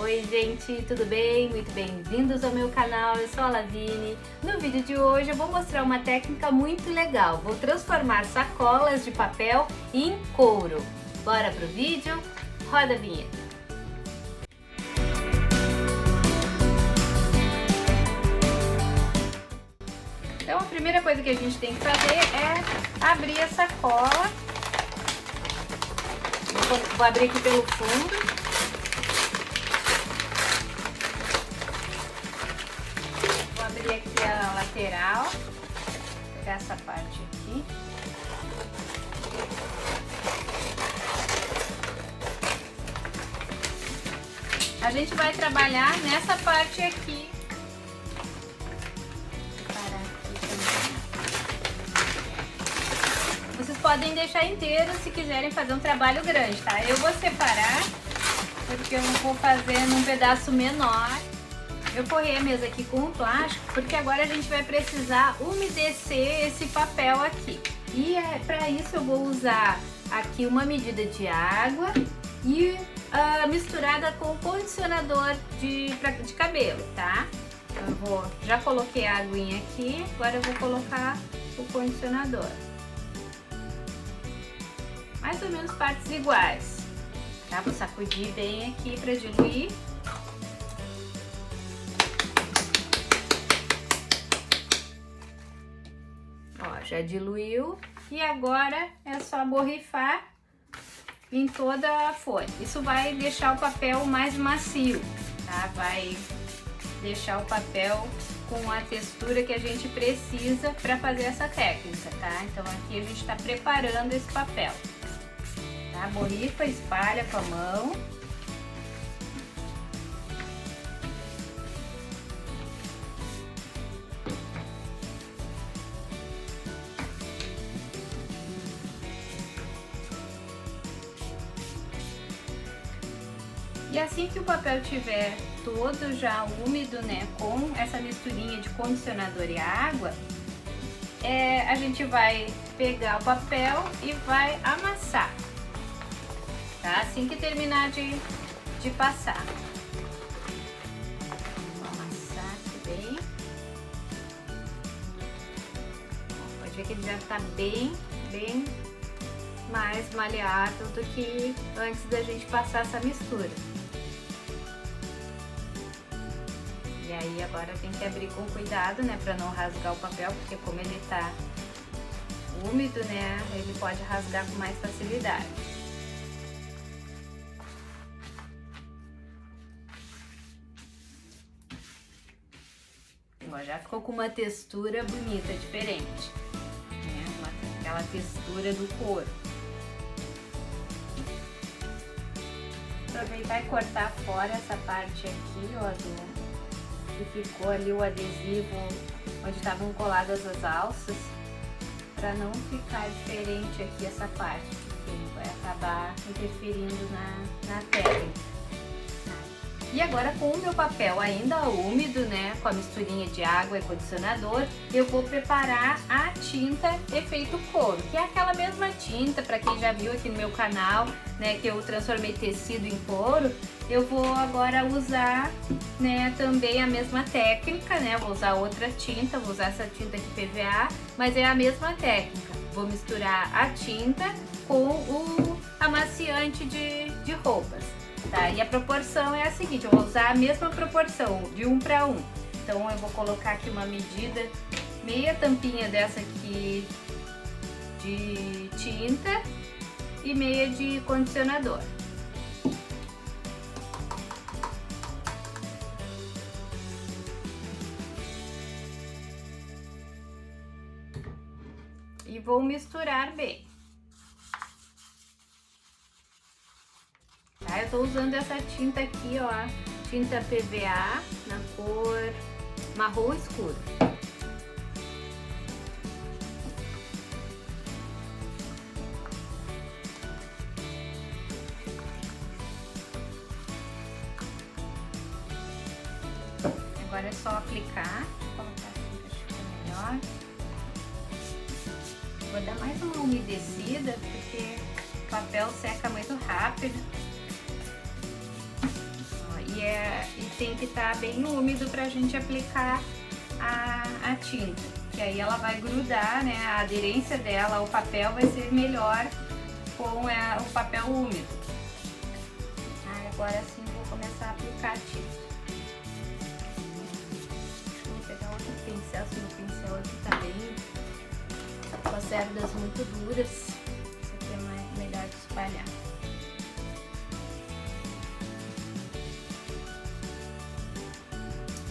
Oi gente, tudo bem? Muito bem-vindos ao meu canal, eu sou a Lavigne. No vídeo de hoje eu vou mostrar uma técnica muito legal. Vou transformar sacolas de papel em couro. Bora pro vídeo? Roda a vinheta. Então a primeira coisa que a gente tem que fazer é abrir a sacola. Vou abrir aqui pelo fundo. Vou abrir aqui a lateral, vou pegar essa parte aqui. A gente vai trabalhar nessa parte aqui. Vocês podem deixar inteiro se quiserem fazer um trabalho grande, tá? Eu vou separar, porque eu vou fazer num pedaço menor. Eu forrei a mesa aqui com um plástico, porque agora a gente vai precisar umedecer esse papel aqui. E para isso eu vou usar aqui uma medida de água e misturada com condicionador de cabelo, tá? Eu já coloquei a aguinha aqui, agora eu vou colocar o condicionador. Mais ou menos partes iguais, tá? Vou sacudir bem aqui para diluir. Ó, já diluiu e agora é só borrifar em toda a folha. Isso vai deixar o papel mais macio, tá? Vai deixar o papel com a textura que a gente precisa para fazer essa técnica, tá? Então aqui a gente está preparando esse papel. Tá? Borrifa, espalha com a mão. E assim que o papel tiver todo já úmido, né, com essa misturinha de condicionador e água, a gente vai pegar o papel e vai amassar. Tá? Assim que terminar de passar. Vou amassar aqui bem. Pode ver que ele já está bem mais maleável do que antes da gente passar essa mistura. E aí agora tem que abrir com cuidado, né, para não rasgar o papel, porque como ele tá úmido, né, ele pode rasgar com mais facilidade. Já ficou com uma textura bonita, diferente, né? Aquela textura do couro. Aproveitar e cortar fora essa parte aqui, ó, que ficou ali o adesivo onde estavam coladas as alças, para não ficar diferente aqui essa parte, porque vai acabar interferindo na técnica. E agora, com o meu papel ainda úmido, né, com a misturinha de água e condicionador, eu vou preparar a tinta efeito couro, que é aquela mesma tinta, para quem já viu aqui no meu canal, né, que eu transformei tecido em couro. Eu vou agora usar, né, também a mesma técnica, né, vou usar outra tinta, vou usar essa tinta aqui PVA, mas é a mesma técnica. Vou misturar a tinta com o amaciante de roupas. Tá? E a proporção é a seguinte, eu vou usar a mesma proporção, de 1 para 1. Então eu vou colocar aqui uma medida, meia tampinha dessa aqui de tinta e meia de condicionador. E vou misturar bem. Tá? Eu tô usando essa tinta aqui, ó, tinta PVA na cor marrom escuro. Agora é só aplicar, vou colocar assim que fica melhor. Vou dar mais uma umedecida, porque o papel seca muito rápido. E tem que estar bem úmido pra gente aplicar a tinta, que aí ela vai grudar, né? A aderência dela ao papel vai ser melhor com o papel úmido. Agora sim vou começar a aplicar a tinta. Vou pegar outro pincel, se o pincel aqui tá bem com as cerdas muito duras. Isso aqui é melhor de espalhar.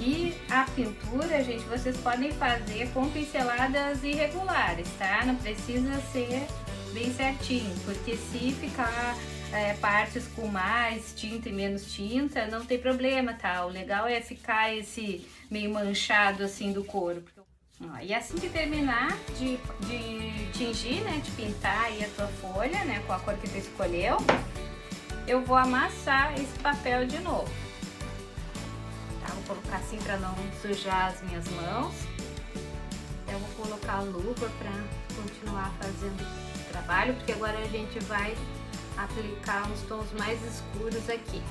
E a pintura, gente, vocês podem fazer com pinceladas irregulares, tá? Não precisa ser bem certinho, porque se ficar partes com mais tinta e menos tinta, não tem problema, tá? O legal é ficar esse meio manchado assim do corpo. E assim que terminar de tingir, né, de pintar aí a tua folha, né, com a cor que tu escolheu, eu vou amassar esse papel de novo. Tá? Vou colocar assim para não sujar as minhas mãos. Eu vou colocar a luva para continuar fazendo o trabalho, porque agora a gente vai aplicar uns tons mais escuros aqui.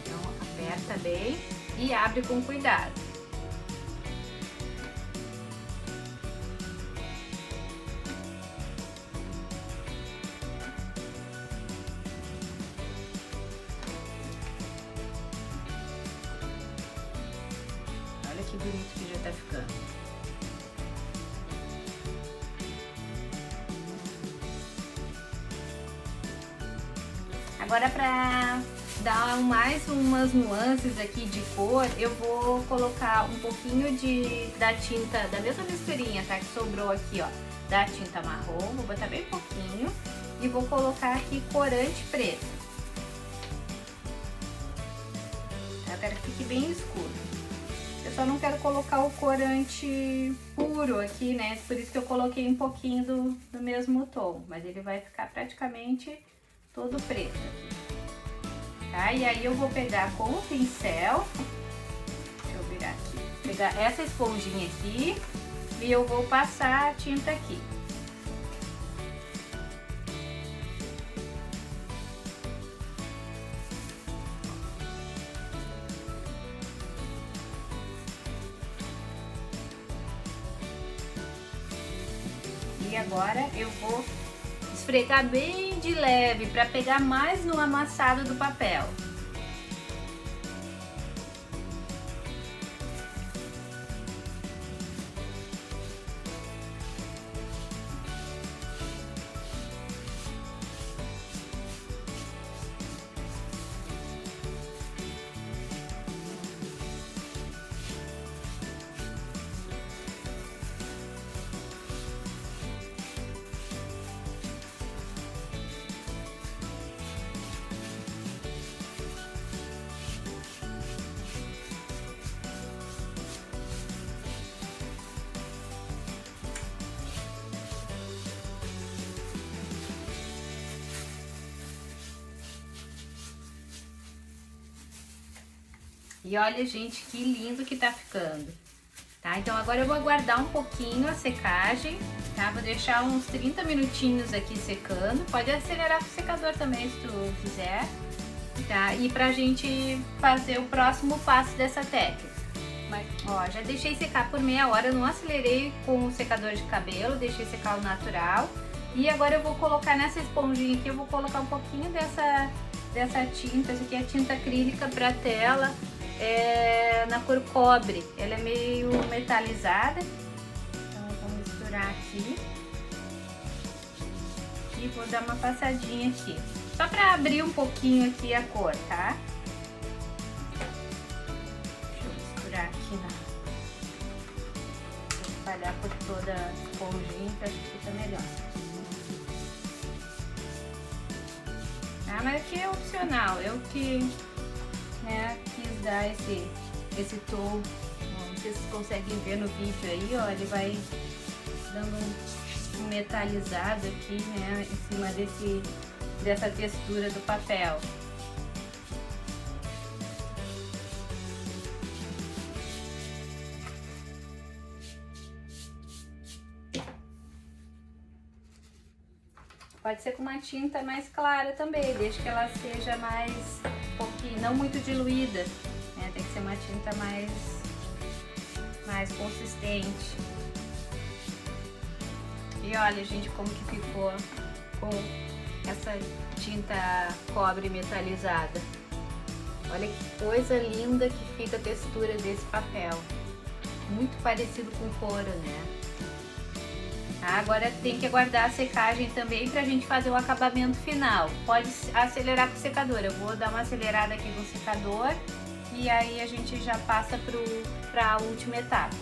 Então aperta bem e abre com cuidado. Olha que bonito que já tá ficando. Agora, para dar mais umas nuances aqui de cor, eu vou colocar um pouquinho da tinta, da mesma misturinha, tá? Que sobrou aqui, ó, da tinta marrom, vou botar bem pouquinho e vou colocar aqui corante preto. Eu quero que fique bem escuro. Eu só não quero colocar o corante puro aqui, né? Por isso que eu coloquei um pouquinho do mesmo tom, mas ele vai ficar praticamente todo preto aqui, tá? E aí eu vou pegar com o pincel, deixa eu virar aqui, pegar essa esponjinha aqui e eu vou passar a tinta aqui. E agora eu vou esfregar bem de leve para pegar mais no amassado do papel. E olha, gente, que lindo que tá ficando, tá? Então agora eu vou aguardar um pouquinho a secagem, tá? Vou deixar uns 30 minutinhos aqui secando. Pode acelerar com o secador também, se tu quiser, tá? E pra gente fazer o próximo passo dessa técnica. Mas, ó, já deixei secar por meia hora, eu não acelerei com o secador de cabelo, deixei secar o natural. E agora eu vou colocar nessa esponjinha aqui, eu vou colocar um pouquinho dessa tinta. Essa aqui é tinta acrílica pra tela. Na cor cobre, ela é meio metalizada, então eu vou misturar aqui e vou dar uma passadinha aqui, só para abrir um pouquinho aqui a cor, tá? Deixa eu misturar aqui, vou espalhar por toda a esponjinha, que acho que fica melhor. Ah, mas aqui é opcional, eu que quis dar esse tom. Não sei se vocês conseguem ver no vídeo aí, ó, ele vai dando um metalizado aqui, né, em cima dessa textura do papel. Pode ser com uma tinta mais clara também, desde que ela seja mais pouquinho, não muito diluída, né? Tem que ser uma tinta mais consistente. E olha, gente, como que ficou com essa tinta cobre metalizada. Olha que coisa linda que fica a textura desse papel. Muito parecido com couro, né? Agora tem que aguardar a secagem também pra gente fazer o acabamento final. Pode acelerar com o secador. Eu vou dar uma acelerada aqui no secador e aí a gente já passa pra última etapa.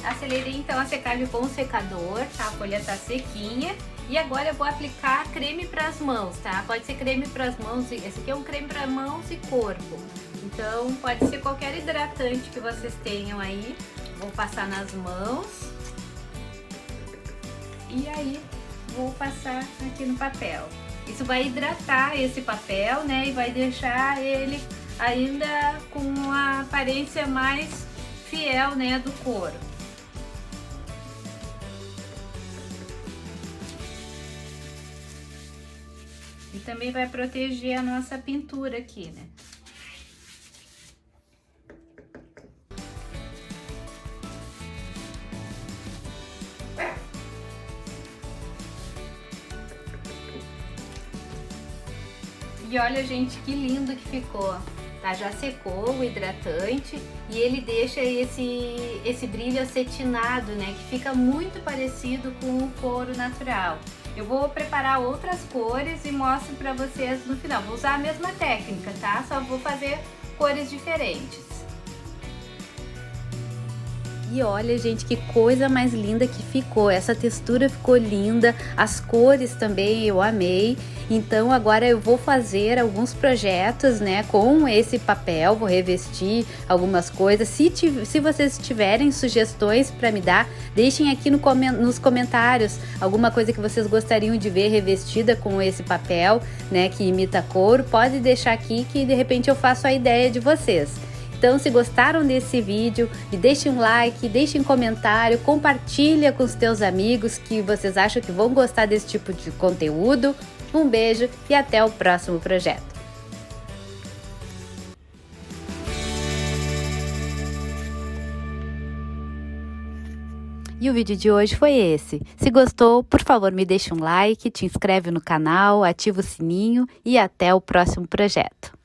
Acelerei então a secagem com o secador, tá? A folha tá sequinha. E agora eu vou aplicar creme para as mãos, tá? Pode ser creme para as mãos, esse aqui é um creme para mãos e corpo. Então pode ser qualquer hidratante que vocês tenham aí. Vou passar nas mãos. E aí vou passar aqui no papel. Isso vai hidratar esse papel, né? E vai deixar ele ainda com uma aparência mais fiel, né, do couro. E também vai proteger a nossa pintura aqui, né? E olha, gente, que lindo que ficou. Tá? Já secou o hidratante e ele deixa esse brilho acetinado, né? Que fica muito parecido com o couro natural. Eu vou preparar outras cores e mostro pra vocês no final. Vou usar a mesma técnica, tá? Só vou fazer cores diferentes. E olha, gente, que coisa mais linda que ficou. Essa textura ficou linda, as cores também eu amei. Então agora eu vou fazer alguns projetos, né, com esse papel, vou revestir algumas coisas. Se vocês tiverem sugestões para me dar, deixem aqui nos comentários alguma coisa que vocês gostariam de ver revestida com esse papel, né, que imita couro. Pode deixar aqui que de repente eu faço a ideia de vocês. Então, se gostaram desse vídeo, me deixem um like, deixem um comentário, compartilha com os teus amigos que vocês acham que vão gostar desse tipo de conteúdo. Um beijo e até o próximo projeto. E o vídeo de hoje foi esse. Se gostou, por favor, me deixe um like, te inscreve no canal, ativa o sininho e até o próximo projeto.